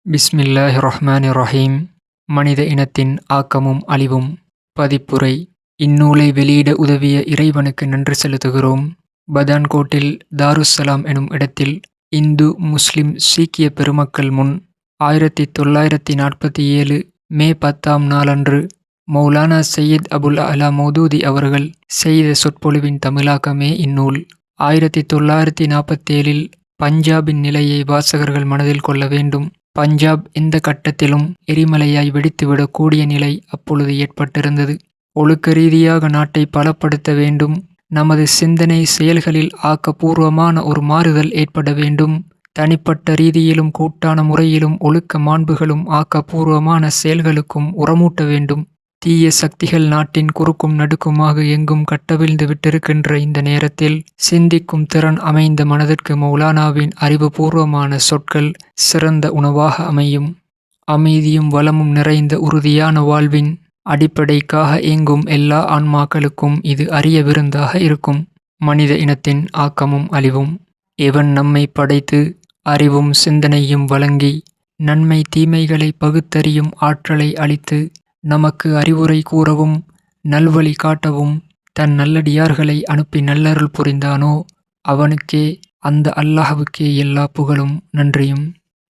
பிஸ்மில்லாஹிர் ரஹ்மானிர் ரஹீம். மனித இனத்தின் ஆக்கமும் அழிவும். பதிப்புரை. இந்நூலை வெளியிட உதவிய இறைவனுக்கு நன்றி செலுத்துகிறோம். பதான்கோட்டில் தாருஸ்ஸலாம் எனும் இடத்தில் இந்து, முஸ்லிம், சீக்கிய பெருமக்கள் முன் 1947 மே 10ஆம் நாளன்று மௌலானா சையீத் அபுல் அலா மௌதூதி அவர்கள் செய்த சொற்பொழிவின் தமிழாக்கமே இந்நூல். 1947 பஞ்சாபின் நிலையை வாசகர்கள் மனதில் கொள்ள வேண்டும். பஞ்சாப் எந்த கட்டத்திலும் எரிமலையாய் வெடித்துவிடக் கூடிய நிலை அப்பொழுது ஏற்பட்டிருந்தது. ஒழுக்க ரீதியாக நாட்டை பலப்படுத்த வேண்டும். நமது சிந்தனை செயல்களில் ஆக்கப்பூர்வமான ஒரு மாறுதல் ஏற்பட வேண்டும். தனிப்பட்ட ரீதியிலும் கூட்டான முறையிலும் ஒழுக்க மாண்புகளும் ஆக்கப்பூர்வமான செயல்களுக்கும் உரமூட்ட வேண்டும். தீய சக்திகள் நாட்டின் குறுக்கும் நடுக்குமாக எங்கும் கட்டவிழ்ந்து விட்டிருக்கின்ற இந்த நேரத்தில் சிந்திக்கும் திறன் அமைந்த மனதிற்கு மௌலானாவின் அறிவுபூர்வமான சொற்கள் சிறந்த உணவாக அமையும். அமைதியும் வளமும் நிறைந்த உறுதியான வாழ்வின் அடிப்படைக்காக இயங்கும் எல்லா ஆன்மாக்களுக்கும் இது அரிய விருந்தாக இருக்கும். மனித இனத்தின் ஆக்கமும் அழிவும். எவன் நம்மை படைத்து அறிவும் சிந்தனையும் வழங்கி நன்மை தீமைகளை பகுத்தறியும் ஆற்றலை அளித்து நமக்கு அறிவுரை கூறவும் நல்வழி காட்டவும் தன் நல்லடியார்களை அனுப்பி நல்லருள் புரிந்தானோ அவனுக்கே, அந்த அல்லாஹ்வுக்கே எல்லா புகழும் நன்றியும்.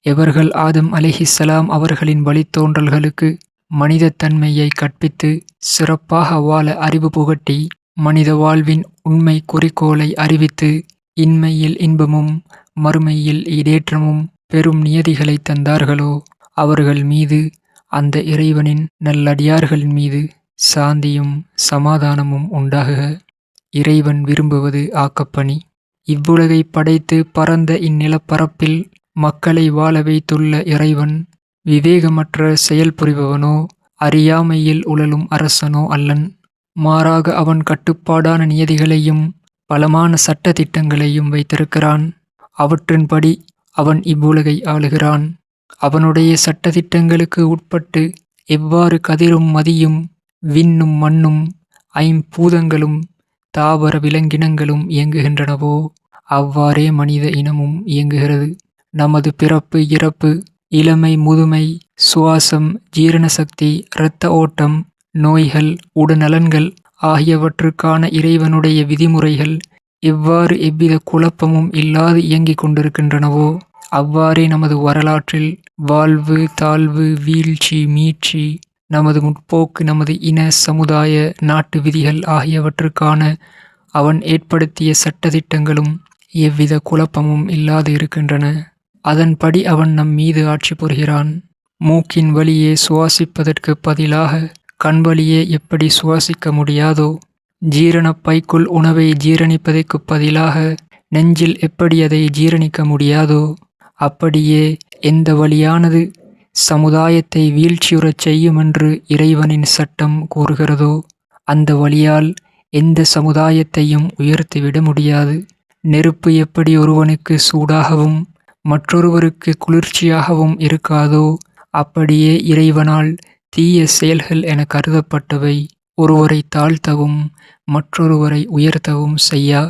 எவர்கள் ஆதம் அலைஹிஸ்ஸலாம் அவர்களின் வழித்தோன்றல்களுக்கு மனிதத்தன்மையை கற்பித்து சிறப்பாக வாழ அறிவு புகட்டி மனித வாழ்வின் உண்மை குறிக்கோளை அறிவித்து இன்மையில் இன்பமும் மறுமையில் ஈடேற்றமும் பெரும் நியதிகளை தந்தார்களோ அவர்கள் மீது, அந்த இறைவனின் நல்லடியார்களின் மீது சாந்தியும் சமாதானமும் உண்டாகுக. இறைவன் விரும்புவது ஆக்கப்பணி. இவ்வுலகை படைத்து பரந்த இந்நிலப்பரப்பில் மக்களை வாழ வைத்துள்ள இறைவன் விவேகமற்ற செயல் புரிபவனோ அறியாமையில் உழலும் அரசனோ அல்லன். மாறாக அவன் கட்டுப்பாடான நியதிகளையும் பலமான சட்ட திட்டங்களையும் வைத்திருக்கிறான். அவற்றின்படி அவன் இவ்வுலகை ஆளுகிறான். அவனுடைய சட்டதிட்டங்களுக்கு உட்பட்டு எவ்வாறு கதிரும் மதியும் விண்ணும் மண்ணும் ஐம்பூதங்களும் தாவர விலங்கினங்களும் இயங்குகின்றனவோ அவ்வாறே மனித இனமும் இயங்குகிறது. நமது பிறப்பு, இறப்பு, இளமை, முதுமை, சுவாசம், ஜீரண சக்தி, இரத்த ஓட்டம், நோய்கள், உடல்நலன்கள் ஆகியவற்றுக்கான இறைவனுடைய விதிமுறைகள் எவ்வாறு எவ்வித குழப்பமும் இல்லாது இயங்கிக் கொண்டிருக்கின்றனவோ அவ்வாறே நமது வரலாற்றில் வாழ்வு, தாழ்வு, வீழ்ச்சி, மீட்சி, நமது முற்போக்கு, நமது இன, சமுதாய, நாட்டு விதிகள் ஆகியவற்றுக்கான அவன் ஏற்படுத்திய சட்டதிட்டங்களும் எவ்வித குழப்பமும் இல்லாது இருக்கின்றன. அதன்படி அவன் நம் மீது ஆட்சி புரிகிறான். மூக்கின் வழியே சுவாசிப்பதற்கு பதிலாக கண் வழியே எப்படி சுவாசிக்க முடியாதோ, ஜீரணப் பைக்குள் உணவை ஜீரணிப்பதற்கு பதிலாக நெஞ்சில் எப்படி அதை ஜீரணிக்க முடியாதோ அப்படியே எந்த வழியானது சமுதாயத்தை வீழ்ச்சியுறச் செய்யுமென்று இறைவனின் சட்டம் கூறுகிறதோ அந்த வழியால் எந்த சமுதாயத்தையும் உயர்த்திவிட முடியாது. நெருப்பு எப்படி ஒருவனுக்கு சூடாகவும் மற்றொருவருக்கு குளிர்ச்சியாகவும் இருக்காதோ அப்படியே இறைவனால் தீய செயல்கள் என கருதப்பட்டவை ஒருவரை தாழ்த்தவும் மற்றொருவரை உயர்த்தவும் செய்யா.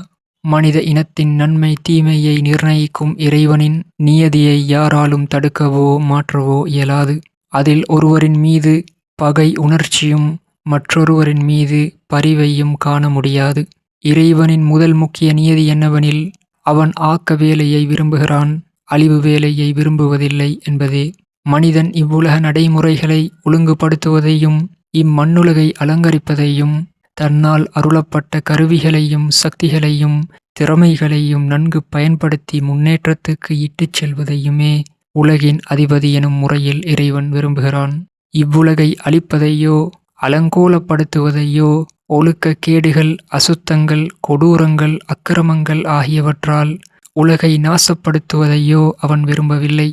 மனித இனத்தின் நன்மை தீமையை நிர்ணயிக்கும் இறைவனின் நியதியை யாராலும் தடுக்கவோ மாற்றவோ இயலாது. அதில் ஒருவரின் மீது பகை உணர்ச்சியும் மற்றொருவரின் மீது பரிவையும் காண முடியாது. இறைவனின் முதல் முக்கிய நியதி என்னவெனில் அவன் ஆக்க வேலையை விரும்புகிறான், அழிவு வேலையை விரும்புவதில்லை என்பதே. மனிதன் இவ்வுலக நடைமுறைகளை ஒழுங்குபடுத்துவதையும் இம்மண்ணுலகை அலங்கரிப்பதையும் தன்னால் அருளப்பட்ட கருவிகளையும் சக்திகளையும் திறமைகளையும் நன்கு பயன்படுத்தி முன்னேற்றத்துக்கு இட்டுச் செல்வதையுமே உலகின் அதிபதி எனும் முறையில் இறைவன் விரும்புகிறான். இவ்வுலகை அழிப்பதையோ அலங்கோலப்படுத்துவதையோ ஒழுக்க கேடுகள், அசுத்தங்கள், கொடூரங்கள், அக்கிரமங்கள் ஆகியவற்றால் உலகை நாசப்படுத்துவதையோ அவன் விரும்பவில்லை.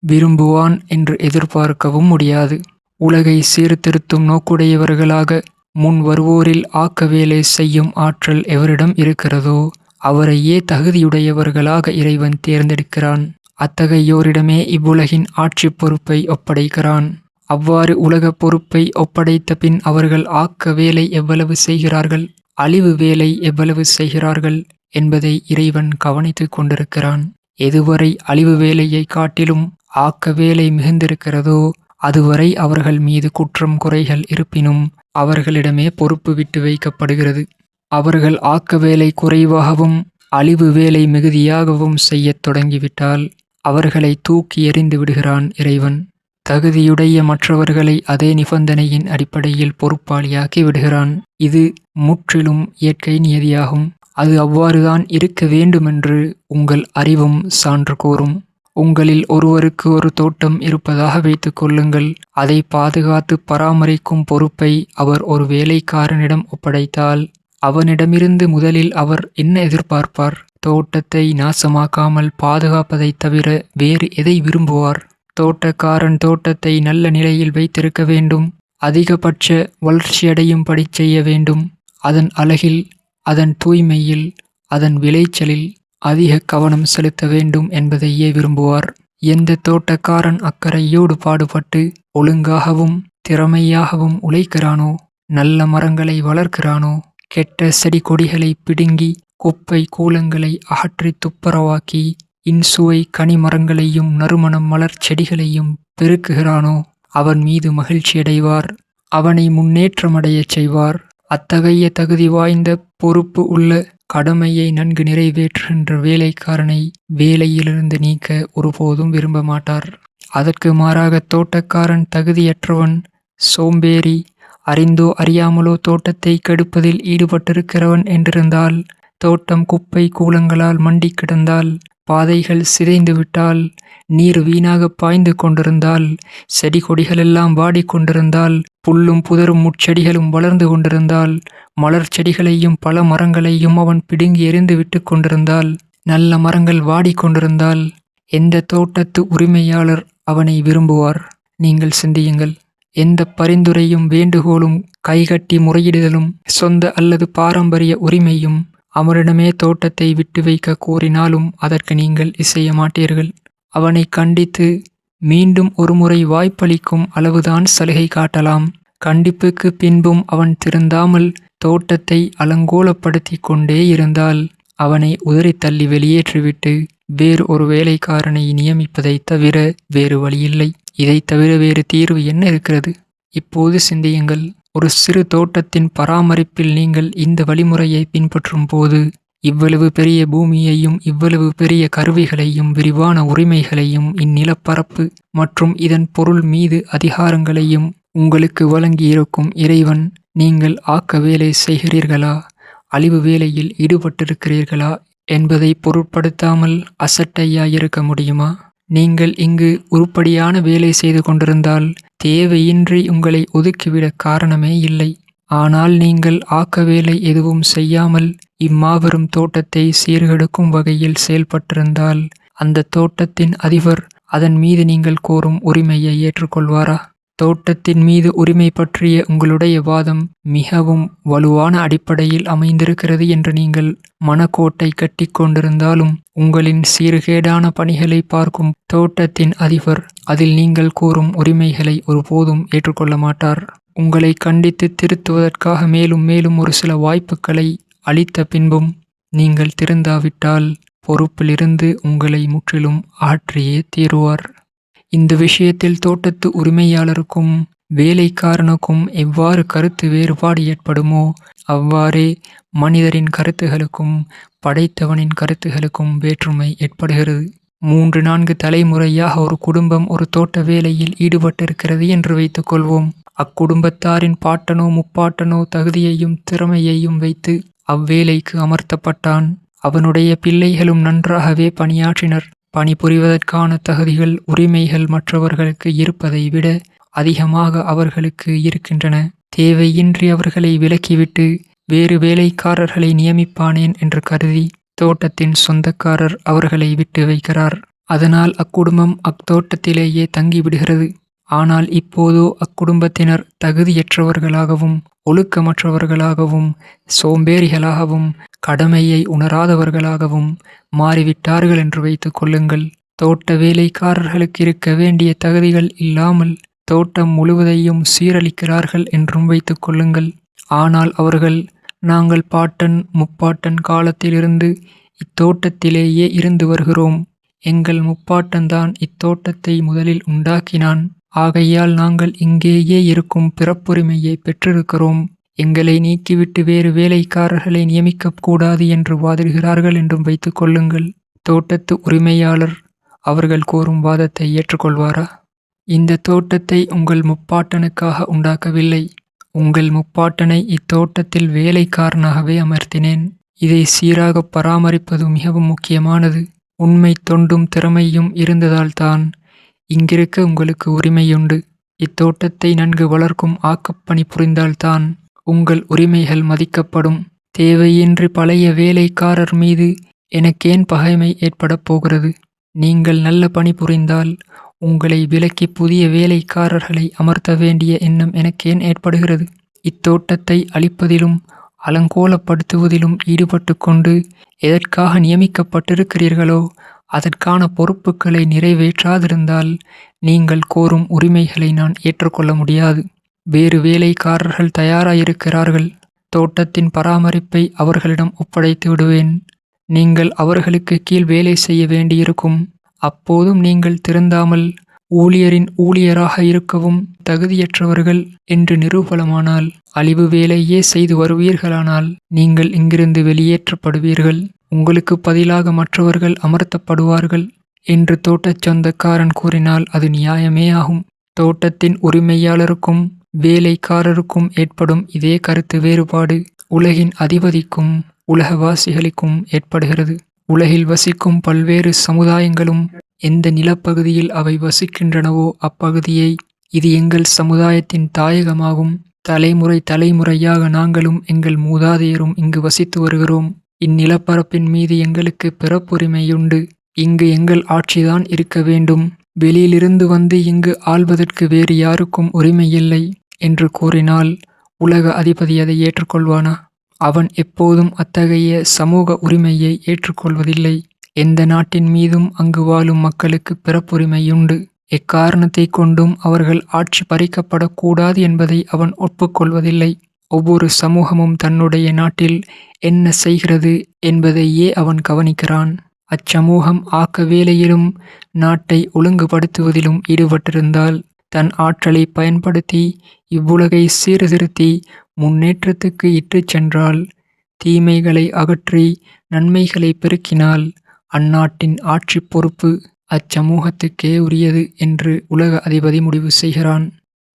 விரும்புவான் என்று எதிர்பார்க்கவும் முடியாது. உலகை சீர்திருத்தும் நோக்குடையவர்களாக முன் வருவோரில் ஆக்க வேலை செய்யும் ஆற்றல் எவரிடம் இருக்கிறதோ அவரையே தகுதியுடையவர்களாக இறைவன் தேர்ந்தெடுக்கிறான். அத்தகையோரிடமே இவ்வுலகின் ஆட்சி பொறுப்பை ஒப்படைக்கிறான். அவ்வாறு உலக பொறுப்பை ஒப்படைத்த பின் அவர்கள் ஆக்க வேலை எவ்வளவு செய்கிறார்கள், அழிவு வேலை எவ்வளவு செய்கிறார்கள் என்பதை இறைவன் கவனித்துக் கொண்டிருக்கிறான். எதுவரை அழிவு வேலையை காட்டிலும் ஆக்க வேலை மிகுந்திருக்கிறதோ அதுவரை அவர்கள் மீது குற்றம் குறைகள் இருப்பினும் அவர்களிடமே பொறுப்பு விட்டு வைக்கப்படுகிறது. அவர்கள் ஆக்க வேலை குறைவாகவும் அழிவு வேலை மிகுதியாகவும் செய்யத் தொடங்கிவிட்டால் அவர்களை தூக்கி எறிந்து விடுகிறான் இறைவன். தகுதியுடைய மற்றவர்களை அதே நிபந்தனையின் அடிப்படையில் பொறுப்பாளியாக்கி விடுகிறான். இது முற்றிலும் இயற்கை நியதியாகும். அது அவ்வாறுதான் இருக்க வேண்டுமென்று உங்கள் அறிவும் சான்று கூறும். உங்களில் ஒருவருக்கு ஒரு தோட்டம் இருப்பதாக வைத்துக் கொள்ளுங்கள். அதை பாதுகாத்து பராமரிக்கும் பொறுப்பை அவர் ஒரு வேலைக்காரனிடம் ஒப்படைத்தால் அவனிடமிருந்து முதலில் அவர் என்ன எதிர்பார்ப்பார்? தோட்டத்தை நாசமாக்காமல் பாதுகாப்பதைத் தவிர வேறு எதை விரும்புவார்? தோட்டக்காரன் தோட்டத்தை நல்ல நிலையில் வைத்திருக்க வேண்டும். அதிகபட்ச வளர்ச்சியடையும்படி செய்ய வேண்டும். அதன் அழகில், அதன் தூய்மையில், அதன் விளைச்சலில் அதிக கவனம் செலுத்த வேண்டும் என்பதையே விரும்புவார். எந்த தோட்டக்காரன் அக்கறையோடு பாடுபட்டு ஒழுங்காகவும் திறமையாகவும் உழைக்கிறானோ, நல்ல மரங்களை வளர்க்கிறானோ, கெட்ட செடி கொடிகளை பிடுங்கி குப்பை கூலங்களை அகற்றி துப்புரவாக்கி இன்சுவை கனிமரங்களையும் நறுமணம் மலர் செடிகளையும் பெருக்குகிறானோ அவன் மீது மகிழ்ச்சியடைவார். அவனை முன்னேற்றமடையச் செய்வார். அத்தகைய தகுதி வாய்ந்த பொறுப்பு உள்ள கடமையை நன்கு நிறைவேற்றுகின்ற வேலைக்காரனை வேலையிலிருந்து நீக்க ஒருபோதும் விரும்ப மாட்டார். அதற்கு மாறாக தோட்டக்காரன் தகுதியற்றவன், சோம்பேறி, அறிந்தோ அறியாமலோ தோட்டத்தை கெடுப்பதில் ஈடுபட்டிருக்கிறவன் என்றிருந்தால், தோட்டம் குப்பை கூலங்களால் மண்டி கிடந்தால், பாதைகள் சிதைந்து விட்டால், நீர் வீணாக பாய்ந்து கொண்டிருந்தால், செடி கொடிகளெல்லாம் வாடிக்கொண்டிருந்தால், புல்லும் புதரும் முட்செடிகளும் வளர்ந்து கொண்டிருந்தால், மலர் செடிகளையும் பல மரங்களையும் அவன் பிடுங்கி எறிந்து விட்டு கொண்டிருந்தால், நல்ல மரங்கள் வாடிக்கொண்டிருந்தால், எந்த தோட்டத்து உரிமையாளர் அவனை விரும்புவார்? நீங்கள் சிந்தியுங்கள். எந்த பரிந்துரையும் வேண்டுகோளும் கைகட்டி முறையிடுதலும் சொந்த அல்லது பாரம்பரிய உரிமையும் அவனிடமே தோட்டத்தை விட்டு வைக்க கூறினாலும் அதற்கு நீங்கள் இசைய மாட்டீர்கள். அவனை கண்டித்து மீண்டும் ஒருமுறை வாய்ப்பளிக்கும் அளவுதான் சலுகை காட்டலாம். கண்டிப்புக்கு பின்பும் அவன் திருந்தாமல் தோட்டத்தை அலங்கோலப்படுத்தி கொண்டே இருந்தால் அவனை உதறி தள்ளி வெளியேற்றிவிட்டு வேறு ஒரு வேலைக்காரனை நியமிப்பதைத் தவிர வேறு வழியில்லை. இதைத் தவிர வேறு தீர்வு என்ன இருக்கிறது? இப்போது சிந்தியுங்கள். ஒரு சிறு தோட்டத்தின் பராமரிப்பில் நீங்கள் இந்த வழிமுறையை பின்பற்றும் போது இவ்வளவு பெரிய பூமியையும் இவ்வளவு பெரிய கருவிகளையும் விரிவான உரிமைகளையும் இந்நிலப்பரப்பு மற்றும் இதன் பொருள் மீது அதிகாரங்களையும் உங்களுக்கு வழங்கியிருக்கும் இறைவன் நீங்கள் ஆக்க வேலை செய்கிறீர்களா, அழிவு வேலையில் ஈடுபட்டிருக்கிறீர்களா என்பதை பொருட்படுத்தாமல் அசட்டையாயிருக்க முடியுமா? நீங்கள் இங்கு உருப்படியான வேலை செய்து கொண்டிருந்தால் தேவையின்றி உங்களை ஒதுக்கிவிட காரணமே இல்லை. ஆனால் நீங்கள் ஆக்க வேலை எதுவும் செய்யாமல் இம்மாபெரும் தோட்டத்தை சீர்கெடுக்கும் வகையில் செயல்பட்டிருந்தால் அந்த தோட்டத்தின் அதிபர் அதன் மீது நீங்கள் கோரும் உரிமையை ஏற்றுக்கொள்வாரா? தோட்டத்தின் மீது உரிமை பற்றிய உங்களுடைய வாதம் மிகவும் வலுவான அடிப்படையில் அமைந்திருக்கிறது என்று நீங்கள் மனக்கோட்டை கட்டி கொண்டிருந்தாலும் உங்களின் சீர்கேடான பணிகளை பார்க்கும் தோட்டத்தின் அதிபர் அதில் நீங்கள் கூறும் உரிமைகளை ஒருபோதும் ஏற்றுக்கொள்ள மாட்டார். உங்களை கண்டித்து திருத்துவதற்காக மேலும் மேலும் ஒரு சில வாய்ப்புகளை அளித்த பின்பும் நீங்கள் திருந்தாவிட்டால் பொறுப்பிலிருந்து உங்களை முற்றிலும் அகற்றியே தீருவார். இந்த விஷயத்தில் தோட்டத்து உரிமையாளருக்கும் வேலைக்காரனுக்கும் எவ்வாறு கருத்து வேறுபாடு ஏற்படுமோ அவ்வாறே மனிதரின் கருத்துகளுக்கும் படைத்தவனின் கருத்துகளுக்கும் வேற்றுமை ஏற்படுகிறது. 3-4 தலைமுறையாக ஒரு குடும்பம் ஒரு தோட்ட வேலையில் ஈடுபட்டிருக்கிறது என்று வைத்துக் கொள்வோம். அக்குடும்பத்தாரின் பாட்டனோ முப்பாட்டனோ தகுதியையும் திறமையையும் வைத்து அவ்வேலைக்கு அமர்த்தப்பட்டான். அவனுடைய பிள்ளைகளும் நன்றாகவே பணியாற்றினர். பணிபுரிவதற்கான தகுதிகள் உரிமைகள் மற்றவர்களுக்கு இருப்பதை விட அதிகமாக அவர்களுக்கு இருக்கின்றன. தேவையின்றி அவர்களை விலக்கிவிட்டு வேறு வேலைக்காரர்களை நியமிப்பானேன் என்று கருதி தோட்டத்தின் சொந்தக்காரர் அவர்களை விட்டு வைக்கிறார். அதனால் அக்குடும்பம் அத்தோட்டத்திலேயே தங்கிவிடுகிறது. ஆனால் இப்போதோ அக்குடும்பத்தினர் தகுதியற்றவர்களாகவும் ஒழுக்கமற்றவர்களாகவும் சோம்பேறிகளாகவும் கடமையை உணராதவர்களாகவும் மாறிவிட்டார்கள் என்று வைத்துக் கொள்ளுங்கள். தோட்ட வேலைக்காரர்களுக்கு இருக்க வேண்டிய தகுதிகள் இல்லாமல் தோட்டம் முழுவதையும் சீரழிக்கிறார்கள் என்றும் வைத்துக் கொள்ளுங்கள். ஆனால் அவர்கள் நாங்கள் பாட்டன் முப்பாட்டன் காலத்திலிருந்து இத்தோட்டத்திலேயே இருந்து வருகிறோம். எங்கள் முப்பாட்டன்தான் இத்தோட்டத்தை முதலில் உண்டாக்கினான். ஆகையால் நாங்கள் இங்கேயே இருக்கும் பிறப்புரிமையை பெற்றிருக்கிறோம். எங்களை நீக்கிவிட்டு வேறு வேலைக்காரர்களை நியமிக்கக் கூடாது என்று வாதிடுகிறார்கள் என்றும் வைத்துக் கொள்ளுங்கள். தோட்டத்து உரிமையாளர் அவர்கள் கூறும் வாதத்தை ஏற்றுக்கொள்வாரா? இந்த தோட்டத்தை உங்கள் முப்பாட்டனுக்காக உண்டாக்கவில்லை. உங்கள் முப்பாட்டனை இத்தோட்டத்தில் வேலைக்காரனாகவே அமர்த்தினேன். இதை சீராக பராமரிப்பது மிகவும் முக்கியமானது. உண்மை தொண்டும் திறமையும் இருந்ததால்தான் இங்கிருக்க உங்களுக்கு உரிமையுண்டு. இத்தோட்டத்தை நன்கு வளர்க்கும் ஆக்கப்பணி புரிந்தால்தான் உங்கள் உரிமைகள் மதிக்கப்படும். தேவையின்றி பழைய வேலைக்காரர் மீது எனக்கேன் பகைமை ஏற்படப் போகிறது? நீங்கள் நல்ல பணி புரிந்தால் உங்களை விலக்கி புதிய வேலைக்காரர்களை அமர்த்த வேண்டிய எண்ணம் எனக்கேன் ஏற்படுகிறது? இத்தோட்டத்தை அழிப்பதிலும் அலங்கோலப்படுத்துவதிலும் ஈடுபட்டு கொண்டு எதற்காக நியமிக்கப்பட்டிருக்கிறீர்களோ அதற்கான பொறுப்புகளை நிறைவேற்றாதிருந்தால் நீங்கள் கோரும் உரிமைகளை நான் ஏற்றுக்கொள்ள முடியாது. வேறு வேலைக்காரர்கள் தயாராயிருக்கிறார்கள். தோட்டத்தின் பராமரிப்பை அவர்களிடம் ஒப்படைத்து விடுவேன். நீங்கள் அவர்களுக்கு கீழ் வேலை செய்ய வேண்டியிருக்கும். அப்போதும் நீங்கள் திருந்தாமல் ஊழியரின் ஊழியராக இருக்கவும் தகுதியற்றவர்கள் என்று நிரூபணமானால், அழிவு வேலையே செய்து வருவீர்களானால் நீங்கள் இங்கிருந்து வெளியேற்றப்படுவீர்கள். உங்களுக்கு பதிலாக மற்றவர்கள் அமர்த்தப்படுவார்கள் என்று தோட்டச் சொந்தக்காரன் கூறினால் அது நியாயமே ஆகும். தோட்டத்தின் உரிமையாளருக்கும் வேலைக்காரருக்கும் ஏற்படும் இதே கருத்து வேறுபாடு உலகின் அதிபதிக்கும் உலகவாசிகளுக்கும் ஏற்படுகிறது. உலகில் வசிக்கும் பல்வேறு சமுதாயங்களும் எந்த நிலப்பகுதியில் அவை வசிக்கின்றனவோ அப்பகுதியை இது எங்கள் சமுதாயத்தின் தாயகமாகும். தலைமுறை தலைமுறையாக நாங்களும் எங்கள் மூதாதையரும் இங்கு வசித்து வருகிறோம். இந்நிலப்பரப்பின் மீது எங்களுக்கு பிறப்புரிமையுண்டு. இங்கு எங்கள் ஆட்சிதான் இருக்க வேண்டும். வெளியிலிருந்து வந்து இங்கு ஆள்வதற்கு வேறு யாருக்கும் உரிமையில்லை என்று கூறினால் உலக அதிபதி அதை ஏற்றுக்கொள்வானா? அவன் எப்போதும் அத்தகைய சமூக உரிமையை ஏற்றுக்கொள்வதில்லை. எந்த நாட்டின் மீதும் அங்கு வாழும் மக்களுக்கு பிறப்புரிமையுண்டு. எக்காரணத்தை கொண்டும் அவர்கள் ஆட்சி பறிக்கப்படக்கூடாது என்பதை அவன் ஒப்புக்கொள்வதில்லை. ஒவ்வொரு சமூகமும் தன்னுடைய நாட்டில் என்ன செய்கிறது என்பதையே அவன் கவனிக்கிறான். அச்சமூகம் ஆக்க வேலையிலும் நாட்டை ஒழுங்குபடுத்துவதிலும் ஈடுபட்டிருந்தால் தன் ஆற்றலை பயன்படுத்தி இவ்வுலகை சீர்திருத்தி முன்னேற்றத்துக்கு இட்டுச் சென்றால், தீமைகளை அகற்றி நன்மைகளை பெருக்கினால் அந்நாட்டின் ஆட்சி பொறுப்பு அச்சமூகத்துக்கே உரியது என்று உலக அதிபதி முடிவு செய்கிறான்.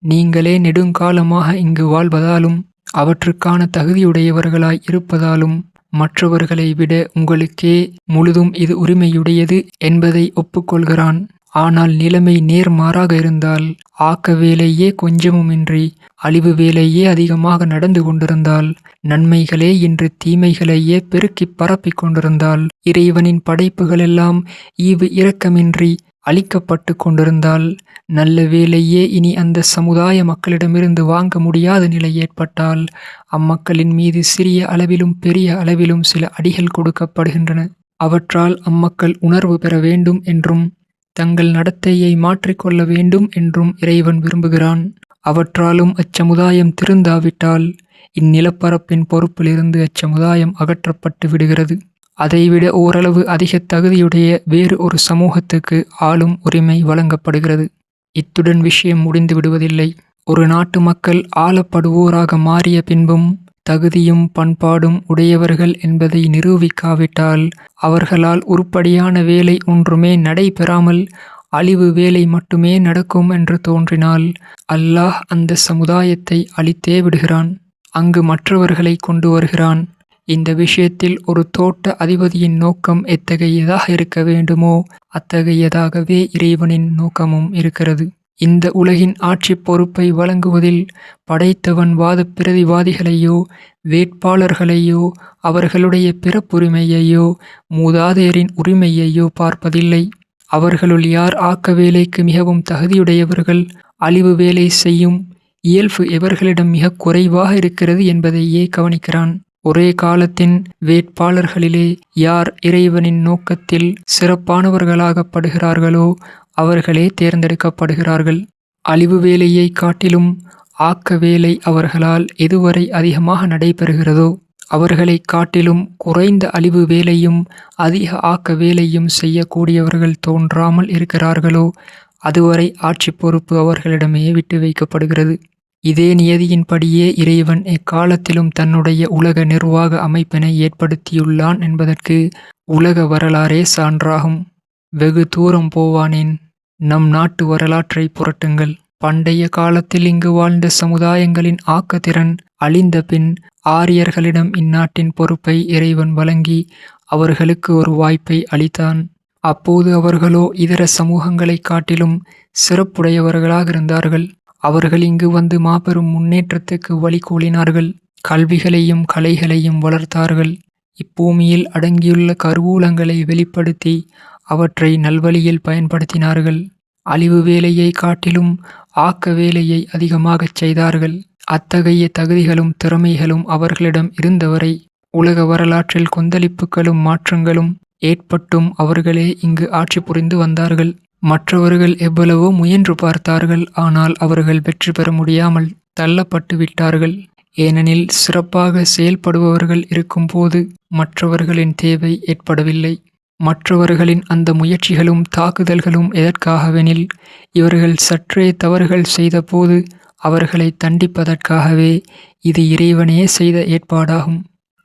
நீங்களே நெடுங்காலமாக இங்கு வாழ்வதாலும் அவற்றுக்கான தகுதியுடையவர்களாய் இருப்பதாலும் மற்றவர்களை விட உங்களுக்கே முழுதும் இது உரிமையுடையது என்பதை ஒப்புக்கொள்கிறான். ஆனால் நிலைமை நேர்மாறாக இருந்தால், ஆக்க வேலையே கொஞ்சமுமின்றி அழிவு வேலையே அதிகமாக நடந்து கொண்டிருந்தால், நன்மைகளே இன்று தீமைகளையே பெருக்கிப் பரப்பிக் கொண்டிருந்தால், இறைவனின் படைப்புகளெல்லாம் ஈவு இரக்கமின்றி அழிக்கப்பட்டு கொண்டிருந்தால், நல்ல வேலையே இனி அந்த சமுதாய மக்களிடமிருந்து வாங்க முடியாத நிலை ஏற்பட்டால், அம்மக்களின் மீது சிறிய அளவிலும் பெரிய அளவிலும் சில அடிகள் கொடுக்கப்படுகின்றன. அவற்றால் அம்மக்கள் உணர்வு பெற வேண்டும் என்றும் தங்கள் நடத்தையை மாற்றிக்கொள்ள வேண்டும் என்றும் இறைவன் விரும்புகிறான். அவற்றாலும் அச்சமுதாயம் திருந்தாவிட்டால் இந்நிலப்பரப்பின் பொறுப்பிலிருந்து அச்சமுதாயம் அகற்றப்பட்டு விடுகிறது. அதைவிட ஓரளவு அதிக தகுதியுடைய வேறு ஒரு சமூகத்துக்கு ஆளும் உரிமை வழங்கப்படுகிறது. இத்துடன் விஷயம் முடிந்து விடுவதில்லை. ஒரு நாட்டு மக்கள் ஆளப்படுவோராக மாறிய பின்பும் தகுதியும் பண்பாடும் உடையவர்கள் என்பதை நிரூபிக்காவிட்டால், அவர்களால் உருப்படியான வேலை ஒன்றுமே நடைபெறாமல் அழிவு வேலை மட்டுமே நடக்கும் என்று தோன்றினால், அல்லாஹ் அந்த சமுதாயத்தை அழித்தே விடுகிறான். அங்கு மற்றவர்களை கொண்டு வருகிறான். இந்த விஷயத்தில் ஒரு தோட்ட அதிபதியின் நோக்கம் எத்தகையதாக இருக்க வேண்டுமோ அத்தகையதாகவே இறைவனின் நோக்கமும் இருக்கிறது. இந்த உலகின் ஆட்சி பொறுப்பை வழங்குவதில் படைத்தவன் வாத பிரதிவாதிகளையோ வேட்பாளர்களையோ அவர்களுடைய பிறப்புரிமையையோ மூதாதையரின் உரிமையையோ பார்ப்பதில்லை. அவர்களுள் யார் ஆக்க வேலைக்கு மிகவும் தகுதியுடையவர்கள், அழிவு வேலை செய்யும் இயல்பு எவர்களிடம் மிக குறைவாக இருக்கிறது என்பதையே கவனிக்கிறான். ஒரே காலத்தின் வேட்பாளர்களிலே யார் இறைவனின் நோக்கத்தில் சிறப்பானவர்களாகப்படுகிறார்களோ அவர்களே தேர்ந்தெடுக்கப்படுகிறார்கள். அழிவு வேலையை காட்டிலும் ஆக்க வேலை அவர்களால் எதுவரை அதிகமாக நடைபெறுகிறதோ அவர்களைக் காட்டிலும் குறைந்த அழிவு வேலையும் அதிக ஆக்க வேலையும் செய்யக்கூடியவர்கள் தோன்றாமல் இருக்கிறார்களோ அதுவரை ஆட்சி பொறுப்பு அவர்களிடமே விட்டு வைக்கப்படுகிறது. இதே நியதியின்படியே இறைவன் எக்காலத்திலும் தன்னுடைய உலக நிர்வாக அமைப்பினை ஏற்படுத்தியுள்ளான் என்பதற்கு உலக வரலாறே சான்றாகும். வெகு தூரம் போவானேன், நம் நாட்டு வரலாற்றை புரட்டுங்கள். பண்டைய காலத்தில் இங்கு வாழ்ந்த சமுதாயங்களின் ஆக்கத்திறன் அழிந்த பின் ஆரியர்களிடம் இந்நாட்டின் பொறுப்பை இறைவன் வழங்கி அவர்களுக்கு ஒரு வாய்ப்பை அளித்தான். அப்போது அவர்களோ இதர சமூகங்களைக் காட்டிலும் சிறப்புடையவர்களாக இருந்தார்கள். அவர்கள் இங்கு வந்து மாபெரும் முன்னேற்றத்துக்கு வழிகோலினார்கள். கல்விகளையும் கலைகளையும் வளர்த்தார்கள். இப்பூமியில் அடங்கியுள்ள கருவூலங்களை வெளிப்படுத்தி அவற்றை நல்வழியில் பயன்படுத்தினார்கள். அழிவு வேலையை காட்டிலும் ஆக்க வேலையை அதிகமாகச் செய்தார்கள். அத்தகைய தகுதிகளும் திறமைகளும் அவர்களிடம் இருந்தவரை உலக வரலாற்றில் கொந்தளிப்புகளும் மாற்றங்களும் ஏற்பட்டும் அவர்களே இங்கு ஆட்சி புரிந்து வந்தார்கள். மற்றவர்கள் எவ்வளவோ முயன்று பார்த்தார்கள். ஆனால் அவர்கள் வெற்றி பெற முடியாமல் தள்ளப்பட்டு விட்டார்கள். ஏனெனில் சிறப்பாக செயல்படுபவர்கள் இருக்கும்போது மற்றவர்களின் தேவை ஏற்படவில்லை. மற்றவர்களின் அந்த முயற்சிகளும் தாக்குதல்களும் எதற்காகவெனில் இவர்கள் சற்றே தவறுகள் செய்தபோது அவர்களை தண்டிப்பதற்காகவே. இது இறைவனே செய்த ஏற்பாடாகும்.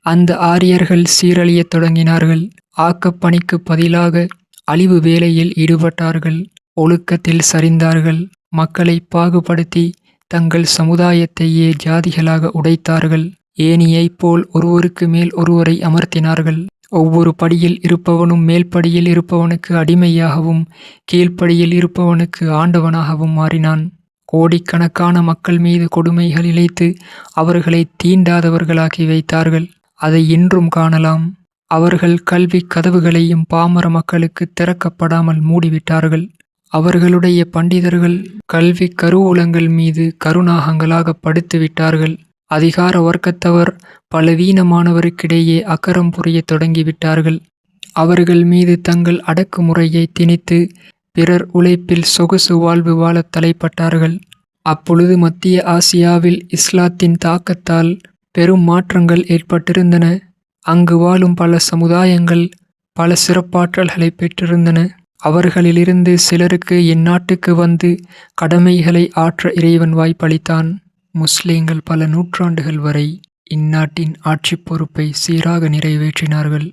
அந்த ஆரியர்கள் சீரழியத் தொடங்கினார்கள். ஆக்கப்பணிக்கு பதிலாக அழிவு வேலையில் ஈடுபட்டார்கள். ஒழுக்கத்தில் சரிந்தார்கள். மக்களை பாகுபடுத்தி தங்கள் சமுதாயத்தையே ஜாதிகளாக உடைத்தார்கள். ஏணியைப் போல் ஒருவருக்கு மேல் ஒருவரை அமர்த்தினார்கள். ஒவ்வொரு படியில் இருப்பவனும் மேல்படியில் இருப்பவனுக்கு அடிமையாகவும் கீழ்ப்படியில் இருப்பவனுக்கு ஆண்டவனாகவும் மாறினான். கோடிக்கணக்கான மக்கள் மீது கொடுமைகள் இழைத்து அவர்களை தீண்டாதவர்களாக்கி வைத்தார்கள். அதை இன்றும் காணலாம். அவர்கள் கல்வி கதவுகளையும் பாமர மக்களுக்கு திறக்கப்படாமல் மூடிவிட்டார்கள். அவர்களுடைய பண்டிதர்கள் கல்வி கருவூலங்கள் மீது கருநாகங்களாக படுத்துவிட்டார்கள். அதிகார வர்க்கத்தவர் பலவீனமானவருக்கிடையே அக்கரம் புரிய தொடங்கிவிட்டார்கள். அவர்கள் மீது தங்கள் அடக்குமுறையை திணித்து பிறர் உழைப்பில் சொகுசு வாழ்வு வாழத் தலைப்பட்டார்கள். அப்பொழுது மத்திய ஆசியாவில் இஸ்லாத்தின் தாக்கத்தால் பெரும் மாற்றங்கள் ஏற்பட்டிருந்தன. அங்கு வாழும் பல சமுதாயங்கள் பல சிறப்பாற்றல்களை பெற்றிருந்தன. அவர்களிலிருந்து சிலருக்கு இந்நாட்டுக்கு வந்து கடமைகளை ஆற்ற இறைவன் வாய்ப்பளித்தான். முஸ்லிம்கள் பல நூற்றாண்டுகள் வரை இந்நாட்டின் ஆட்சி பொறுப்பை சீராக நிறைவேற்றினார்கள்.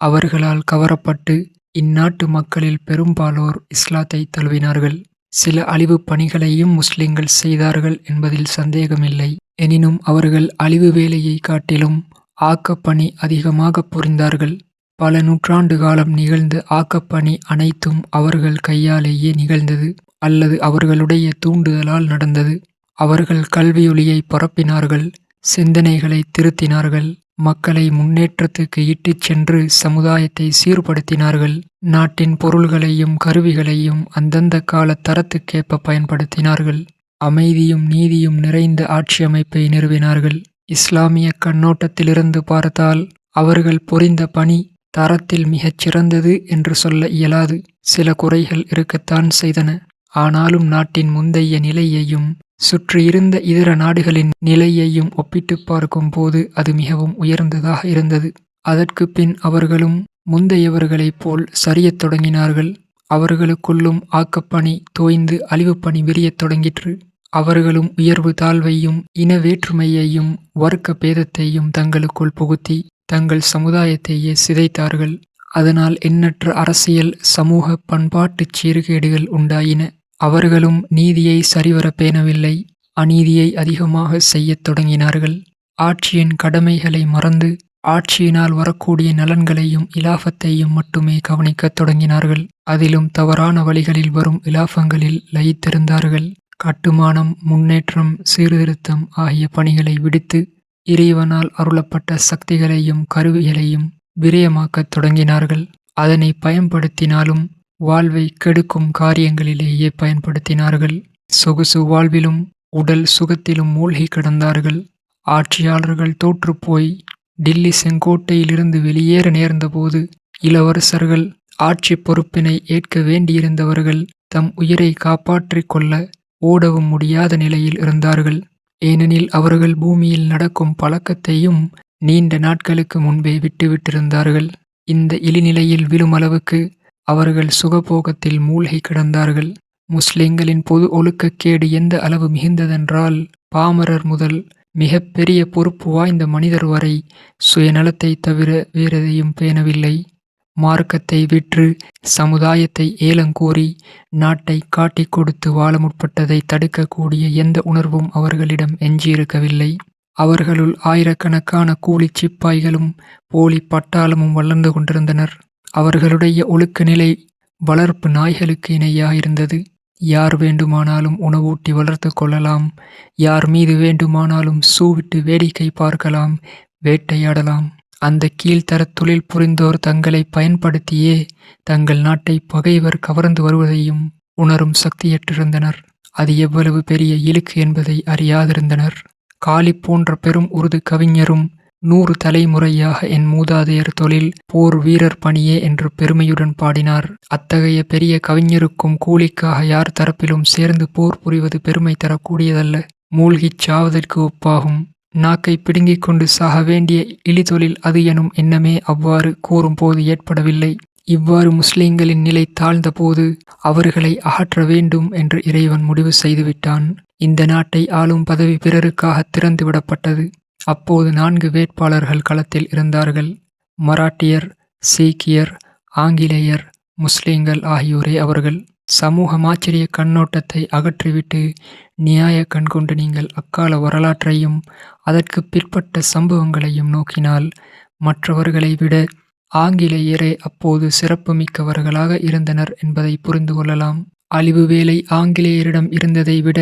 அவர்களால் கவரப்பட்டு இந்நாட்டு மக்களில் பெரும்பாலோர் இஸ்லாத்தை தழுவினார்கள். சில அழிவு பணிகளையும் முஸ்லிம்கள் செய்தார்கள் என்பதில் சந்தேகமில்லை. எனினும் அவர்கள் அழிவு வேலையை காட்டிலும் ஆக்கப்பணி அதிகமாக புரிந்தார்கள். பல நூற்றாண்டு காலம் நிகழ்ந்த ஆக்கப்பணி அனைத்தும் அவர்கள் கையாலேயே நிகழ்ந்தது அல்லது அவர்களுடைய தூண்டுதலால் நடந்தது. அவர்கள் கல்வியொளியை பரப்பினார்கள். சிந்தனைகளை திருத்தினார்கள். மக்களை முன்னேற்றத்துக்கு இட்டுச் சென்று சமுதாயத்தை சீர்படுத்தினார்கள். நாட்டின் பொருள்களையும் கருவிகளையும் அந்தந்த கால தரத்துக்கேற்ப பயன்படுத்தினார்கள். அமைதியும் நீதியும் நிறைந்த ஆட்சி அமைப்பை நிறுவினார்கள். இஸ்லாமிய கண்ணோட்டத்திலிருந்து பார்த்தால் அவர்கள் புரிந்த பணி தரத்தில் மிகச் சிறந்தது என்று சொல்ல இயலாது. சில குறைகள் இருக்கத்தான் செய்தன. ஆனாலும் நாட்டின் முந்தைய நிலையையும் சுற்றியிருந்த இதர நாடுகளின் நிலையையும் ஒப்பிட்டுப் பார்க்கும் போது அது மிகவும் உயர்ந்ததாக இருந்தது. அதற்கு பின் அவர்களும் முந்தையவர்களைப் போல் சரியத் தொடங்கினார்கள். அவர்களுக்குள்ளும் ஆக்கப்பணி தோய்ந்து அழிவுப்பணி விரியத் தொடங்கிற்று. அவர்களும் உயர்வு தாழ்வையும் இன வேற்றுமையையும் வர்க்க பேதத்தையும் தங்களுக்குள் புகுத்தி தங்கள் சமுதாயத்தையே சிதைத்தார்கள். அதனால் எண்ணற்ற அரசியல் சமூக பண்பாட்டுச் சீர்கேடுகள் உண்டாயின. அவர்களும் நீதியை சரிவர பேணவில்லை. அநீதியை அதிகமாக செய்யத் தொடங்கினார்கள். ஆட்சியின் கடமைகளை மறந்து ஆட்சியினால் வரக்கூடிய நலன்களையும் இலாபத்தையும் மட்டுமே கவனிக்கத் தொடங்கினார்கள். அதிலும் தவறான வழிகளில் வரும் இலாபங்களில் லயித்திருந்தார்கள். கட்டுமானம், முன்னேற்றம், சீர்திருத்தம் ஆகிய பணிகளை விடுத்து இறைவனால் அருளப்பட்ட சக்திகளையும் கருவிகளையும் விரயமாக்கத் தொடங்கினார்கள். அதனை பயன்படுத்தினாலும் வாழ்வை கெடுக்கும் காரியங்களிலேயே பயன்படுத்தினார்கள். சொகுசு வாழ்விலும் உடல் சுகத்திலும் மூழ்கி கிடந்தார்கள். ஆட்சியாளர்கள் தோற்றுப்போய் டில்லி செங்கோட்டையிலிருந்து வெளியேற நேர்ந்தபோது இளவரசர்கள் ஆட்சி பொறுப்பினை ஏற்க வேண்டியிருந்தவர்கள் தம் உயிரை காப்பாற்றிக் கொள்ள ஓடவும் முடியாத நிலையில் இருந்தார்கள். ஏனெனில் அவர்கள் பூமியில் நடக்கும் பழக்கத்தையும் நீண்ட நாட்களுக்கு முன்பே விட்டுவிட்டிருந்தார்கள். இந்த இழிநிலையில் விழும் அளவுக்கு அவர்கள் சுகபோகத்தில் மூழ்கி கிடந்தார்கள். முஸ்லிம்களின் பொது ஒழுக்கக்கேடு எந்த அளவு மிகுந்ததென்றால், பாமரர் முதல் மிகப் பெரிய பொறுப்பு வாய்ந்த மனிதர் வரை சுயநலத்தை தவிர வேறெதையும் பேணவில்லை. மார்க்கத்தை விற்று சமுதாயத்தை ஏலங்கூறி நாட்டை காட்டிக் கொடுத்து வாழ முற்பட்டதை தடுக்கக்கூடிய எந்த உணர்வும் அவர்களிடம் எஞ்சியிருக்கவில்லை. அவர்களுள் ஆயிரக்கணக்கான கூலிச் சிப்பாய்களும் போலி பட்டாளமும் வளர்ந்து கொண்டிருந்தனர். அவர்களுடைய ஒழுக்க நிலை வளர்ப்பு நாய்களுக்கு இணையாயிருந்தது. யார் வேண்டுமானாலும் உணவூட்டி வளர்த்து கொள்ளலாம், யார் மீது வேண்டுமானாலும் சூவிட்டு வேடிக்கை பார்க்கலாம், வேட்டையாடலாம். அந்த கீழ்த்தரத் தொழில் புரிந்தோர் தங்களை பயன்படுத்தியே தங்கள் நாட்டை பகைவர் கவர்ந்து வருவதையும் உணரும் சக்தியற்றிருந்தனர். அது எவ்வளவு பெரிய இழுக்கு என்பதை அறியாதிருந்தனர். காலிப் போன்ற பெரும் உருது கவிஞரும் 100 தலைமுறையாக என் மூதாதையர் தொழில் போர் வீரர் பணியே என்று பெருமையுடன் பாடினார். அத்தகைய பெரிய கவிஞருக்கும் கூலிக்காக யார் தரப்பிலும் சேர்ந்து போர் புரிவது பெருமை தரக்கூடியதல்ல, மூழ்கிச் சாவதற்கு ஒப்பாகும். நாக்கை பிடுங்கிக் கொண்டு சாக வேண்டிய இழிதொழில் அது எனும் எண்ணமே அவ்வாறு கூறும்போது ஏற்படவில்லை. இவ்வாறு முஸ்லிம்களின் நிலை தாழ்ந்த போது அவர்களை அகற்ற வேண்டும் என்று இறைவன் முடிவு செய்துவிட்டான். இந்த நாட்டை ஆளும் பதவி பிறருக்காக திறந்து விடப்பட்டது. அப்போது 4 வேட்பாளர்கள் களத்தில் இருந்தார்கள். மராட்டியர், சீக்கியர், ஆங்கிலேயர், முஸ்லிம்கள் ஆகியோரே அவர்கள். சமூக ஆச்சரிய கண்ணோட்டத்தை அகற்றிவிட்டு நியாய கண்கொண்டு நீங்கள் அக்கால வரலாற்றையும் அதற்கு பிற்பட்ட சம்பவங்களையும் நோக்கினால், மற்றவர்களை விட ஆங்கிலேயரே அப்போது சிறப்புமிக்கவர்களாக இருந்தனர் என்பதை புரிந்து கொள்ளலாம். அழிவு வேலை ஆங்கிலேயரிடம் இருந்ததை விட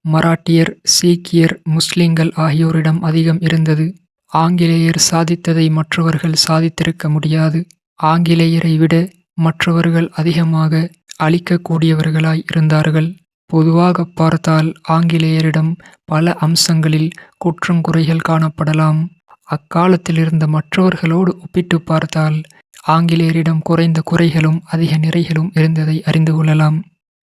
மராட்டியர், சீக்கியர், முஸ்லிம்கள் ஆகியோரிடம் அதிகம் இருந்தது. ஆங்கிலேயர் சாதித்ததை மற்றவர்கள் சாதித்திருக்க முடியாது. ஆங்கிலேயரை விட மற்றவர்கள் அதிகமாக அழிக்கக்கூடியவர்களாய் இருந்தார்கள். பொதுவாக பார்த்தால் ஆங்கிலேயரிடம் பல அம்சங்களில் குற்றங்குறைகள் காணப்படலாம். அக்காலத்தில் இருந்த மற்றவர்களோடு ஒப்பிட்டு பார்த்தால் ஆங்கிலேயரிடம் குறைந்த குறைகளும் அதிக நிறைகளும் இருந்ததை அறிந்து கொள்ளலாம்.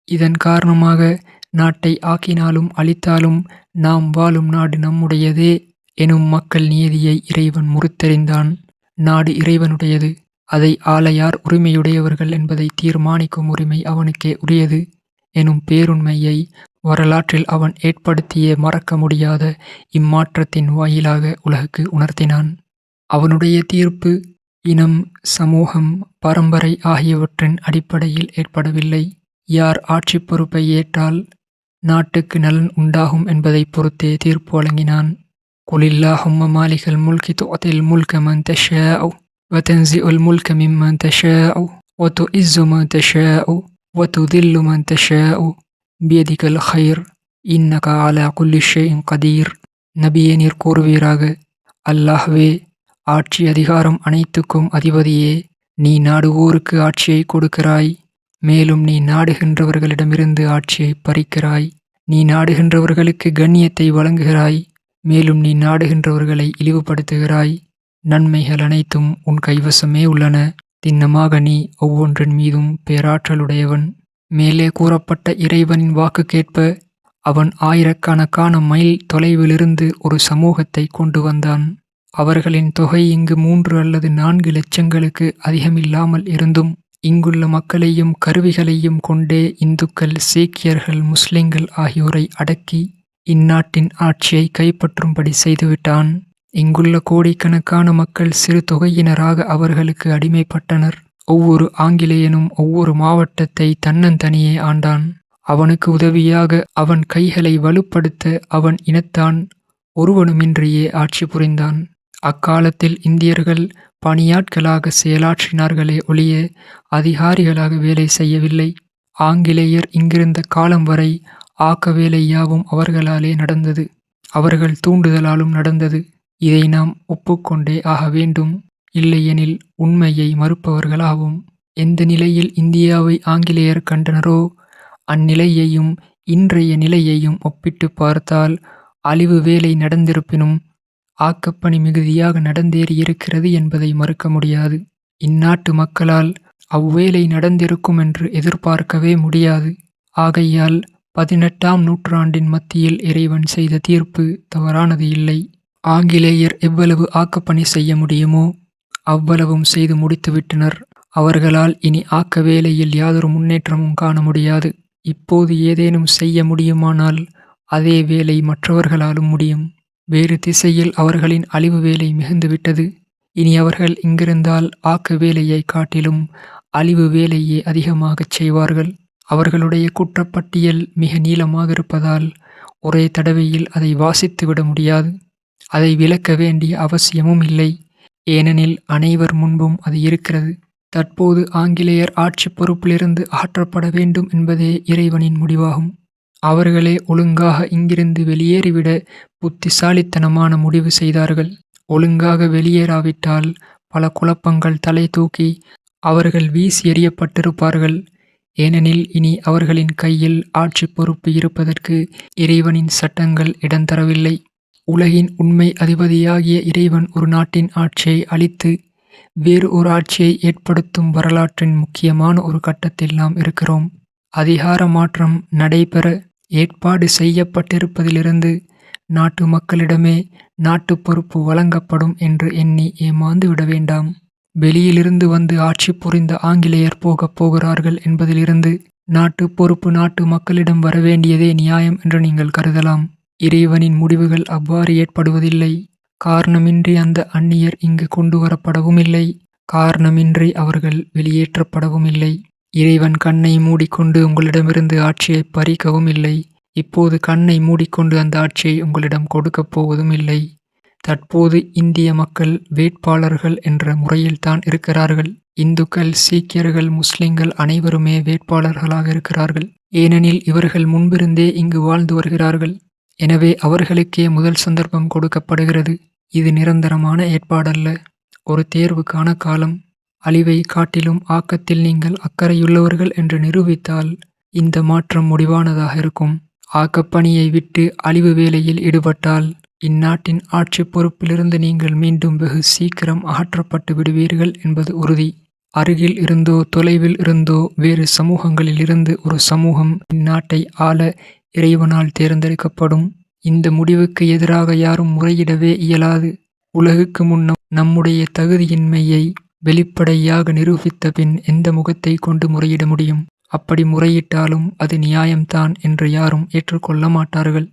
இதன் காரணமாக நாட்டை ஆக்கினாலும் அழித்தாலும் நாம் வாழும் நாடு நம்முடையதே எனும் மக்கள் நியதியை இறைவன் முறித்தெறிந்தான். நாடு இறைவனுடையது, அதை ஆள யார் உரிமையுடையவர்கள் என்பதை தீர்மானிக்கும் உரிமை அவனுக்கே உரியது எனும் பேருண்மையை வரலாற்றில் அவன் ஏற்படுத்திய மறக்க முடியாத இம்மாற்றத்தின் வாயிலாக உலகுக்கு உணர்த்தினான். அவனுடைய தீர்ப்பு இனம், சமூகம், பரம்பரை ஆகியவற்றின் அடிப்படையில் ஏற்படவில்லை. யார் ஆட்சி பொறுப்பை ஏற்றால் நாட்டுக்கு நலன் உண்டாகும் என்பதை பொறுத்தே தீர்ப்பு வழங்கினான். குலில்லாஹும்ம மாலிகல் முல்கி துஅத்தில் முல்க மன் தஷாஉ வதன்சிஉல் முல்க மிம்மன் தஷாஉ வதுஇஸ்ஸு மன் தஷாஉ வதுதில்லு மன் தஷாஉ பியதிகல் ഖൈർ இன்னக அலா குல்லி ஷைஇன் கதீர். நபியே, நீர் கூறுவீராக, அல்லாஹ்வே, ஆட்சி அதிகாரம் அனைத்துக்கும் அதிபதியே, நீ நாடுவோருக்கு ஆட்சியை கொடுக்கிறாய், மேலும் நீ நாடுகின்றவர்களிடமிருந்து ஆட்சியை பறிக்கிறாய். நீ நாடுகின்றவர்களுக்கு கண்ணியத்தை வழங்குகிறாய், மேலும் நீ நாடுகின்றவர்களை இழிவுபடுத்துகிறாய். நன்மைகள் அனைத்தும் உன் கைவசமே உள்ளன. திண்ணமாக நீ ஒவ்வொன்றின் மீதும் பேராற்றலுடையவன். மேலே கூறப்பட்ட இறைவனின் வாக்கு கேட்ப அவன் ஆயிரக்கணக்கான மைல் தொலைவிலிருந்து ஒரு சமூகத்தை கொண்டு வந்தான். அவர்களின் தொகை இங்கு 3 அல்லது 4 லட்சங்களுக்கு அதிகமில்லாமல் இருந்தும் இங்குள்ள மக்களையும் கருவிகளையும் கொண்டே இந்துக்கள், சீக்கியர்கள், முஸ்லிம்கள் ஆகியோரை அடக்கி இந்நாட்டின் ஆட்சியை கைப்பற்றும்படி செய்துவிட்டான். இங்குள்ள கோடிக்கணக்கான மக்கள் சிறு தொகையினராக அவர்களுக்கு அடிமைப்பட்டனர். ஒவ்வொரு ஆங்கிலேயனும் ஒவ்வொரு மாவட்டத்தை தன்னந்தனியே ஆண்டான். அவனுக்கு உதவியாக அவன் கைகளை வலுப்படுத்த அவன் இனத்தான் ஒருவனுமின்றியே ஆட்சி புரிந்தான். அக்காலத்தில் இந்தியர்கள் பணியாட்களாக செயலாற்றினார்களே ஒழிய அதிகாரிகளாக வேலை செய்யவில்லை. ஆங்கிலேயர் இங்கிருந்த காலம் வரை ஆக்க வேலை யாவும் அவர்களாலே நடந்தது, அவர்கள் தூண்டுதலாலும் நடந்தது. இதை நாம் ஒப்புக்கொண்டே ஆக வேண்டும், இல்லையெனில் உண்மையை மறுப்பவர்களாகும். எந்த நிலையில் இந்தியாவை ஆங்கிலேயர் கண்டனரோ அந்நிலையையும் இன்றைய நிலையையும் ஒப்பிட்டு பார்த்தால் அழிவு வேலை நடந்திருப்பினும் ஆக்கப்பணி மிகுதியாக நடந்தேறியிருக்கிறது என்பதை மறுக்க முடியாது. இந்நாட்டு மக்களால் அவ்வேலை நடந்திருக்கும் என்று எதிர்பார்க்கவே முடியாது. ஆகையால் 18ஆம் நூற்றாண்டின் மத்தியில் இறைவன் செய்த தீர்ப்பு தவறானது இல்லை. ஆங்கிலேயர் எவ்வளவு ஆக்கப்பணி செய்ய முடியுமோ அவ்வளவும் செய்து முடித்துவிட்டனர். அவர்களால் இனி ஆக்க வேலையில் யாதொரு முன்னேற்றமும் காண முடியாது. இப்போது ஏதேனும் செய்ய முடியுமானால் அதே வேலை மற்றவர்களாலும் முடியும். வேறு திசையில் அவர்களின் அழிவு வேலை மிகுந்துவிட்டது. இனி அவர்கள் இங்கிருந்தால் ஆக்க வேலையைக் காட்டிலும் அழிவு வேலையே அதிகமாகச் செய்வார்கள். அவர்களுடைய குற்றப்பட்டியல் மிக நீளமாக இருப்பதால் ஒரே தடவையில் அதை வாசித்துவிட முடியாது. அதை விளக்க வேண்டிய அவசியமும் இல்லை. ஏனெனில் அனைவர் முன்பும் அது இருக்கிறது. தற்போது ஆங்கிலேயர் ஆட்சி பொறுப்பிலிருந்து அகற்றப்பட வேண்டும் என்பதே இறைவனின் முடிவாகும். அவர்களே ஒழுங்காக இங்கிருந்து வெளியேறிவிட புத்திசாலித்தனமான முடிவு செய்தார்கள். ஒழுங்காக வெளியேறாவிட்டால் பல குழப்பங்கள் தலை தூக்கி அவர்கள் வீசி எறியப்பட்டிருப்பார்கள். ஏனெனில் இனி அவர்களின் கையில் ஆட்சி பொறுப்பு இருப்பதற்கு இறைவனின் சட்டங்கள் இடந்தரவில்லை. உலகின் உண்மை அதிபதியாகிய இறைவன் ஒரு நாட்டின் ஆட்சியை அழித்து வேறு ஒரு ஆட்சியை ஏற்படுத்தும் வரலாற்றின் முக்கியமான ஒரு கட்டத்தில் நாம் இருக்கிறோம். அதிகார மாற்றம் நடைபெற ஏற்பாடு செய்யப்பட்டிருப்பதிலிருந்து நாட்டு மக்களிடமே நாட்டு பொறுப்பு வழங்கப்படும் என்று எண்ணி ஏமாந்து விட வேண்டாம். வெளியிலிருந்து வந்து ஆட்சி புரிந்த ஆங்கிலேயர் போகப் போகிறார்கள் என்பதிலிருந்து நாட்டு பொறுப்பு நாட்டு மக்களிடம் வரவேண்டியதே நியாயம் என்று நீங்கள் கருதலாம். இறைவனின் முடிவுகள் அவ்வாறு ஏற்படுவதில்லை. காரணமின்றி அந்த அந்நியர் இங்கு கொண்டு வரப்படவும் இல்லை. காரணமின்றி அவர்கள் வெளியேற்றப்படவும் இல்லை. இறைவன் கண்ணை மூடிக்கொண்டு உங்களிடமிருந்து ஆட்சியை பறிக்கவும் இல்லை. இப்போது கண்ணை மூடிக்கொண்டு அந்த ஆட்சியை உங்களிடம் கொடுக்கப் போவதும் இல்லை. தற்போது இந்திய மக்கள் வேட்பாளர்கள் என்ற முறையில்தான் இருக்கிறார்கள். இந்துக்கள், சீக்கியர்கள், முஸ்லிம்கள் அனைவருமே வேட்பாளர்களாக இருக்கிறார்கள். ஏனெனில் இவர்கள் முன்பிருந்தே இங்கு வாழ்ந்து வருகிறார்கள். எனவே அவர்களுக்கே முதல் சந்தர்ப்பம் கொடுக்கப்படுகிறது. இது நிரந்தரமான ஏற்பாடல்ல, ஒரு தேர்வுக்கான காலம். அழிவை காட்டிலும் ஆக்கத்தில் நீங்கள் அக்கறையுள்ளவர்கள் என்று நிரூபித்தால் இந்த மாற்றம் முடிவானதாக இருக்கும். ஆக்கப்பணியை விட்டு அழிவு வேலையில் ஈடுபட்டால் இந்நாட்டின் ஆட்சி பொறுப்பிலிருந்து நீங்கள் மீண்டும் வெகு சீக்கிரம் அகற்றப்பட்டு விடுவீர்கள் என்பது உறுதி. அருகில் இருந்தோ தொலைவில் இருந்தோ வேறு சமூகங்களில் இருந்து ஒரு சமூகம் இந்நாட்டை ஆள இறைவனால் தேர்ந்தெடுக்கப்படும். இந்த முடிவுக்கு எதிராக யாரும் முறையிடவே இயலாது. உலகுக்கு முன்னம் நம்முடைய தகுதியின்மையை வெளிப்படையாக நிரூபித்த பின் எந்த முகத்தை கொண்டு முறையிட முடியும்? அப்படி முறையிட்டாலும் அது நியாயம்தான் என்று யாரும் ஏற்றுக்கொள்ள மாட்டார்கள்.